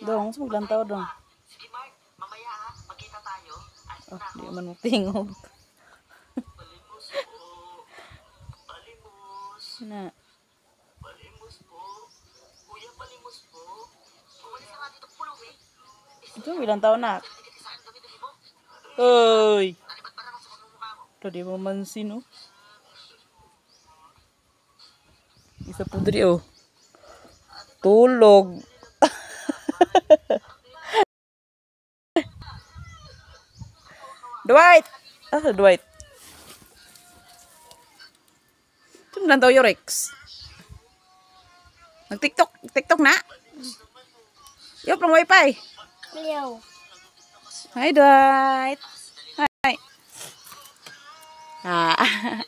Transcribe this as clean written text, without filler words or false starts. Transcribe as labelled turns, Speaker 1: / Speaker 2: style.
Speaker 1: Dong, sa maglantaw dong.
Speaker 2: Sige Mark, mamaya ha, magkita tayo.
Speaker 1: Oh, di man mo tingog.
Speaker 2: Palimos po. Palimos.
Speaker 1: Na.
Speaker 2: Palimos po. Kuya, palimos po. Umalis na nga dito pulong eh.
Speaker 1: Ito, ilang taon na?
Speaker 2: Hindi ka saan dami-dami mo.
Speaker 1: Hoy!
Speaker 2: Nalipat pa naman sa pagmumukha mo.
Speaker 1: Ito, di mo mansin, oh. Isa po diri, oh. Tulog. Dwight! Ah, Dwight. Ito na daw yung Rex. Nag-tiktok. TikTok na. Yo, pang wifi.
Speaker 3: Hello.
Speaker 1: Hi, Dwight. Hi. Ah.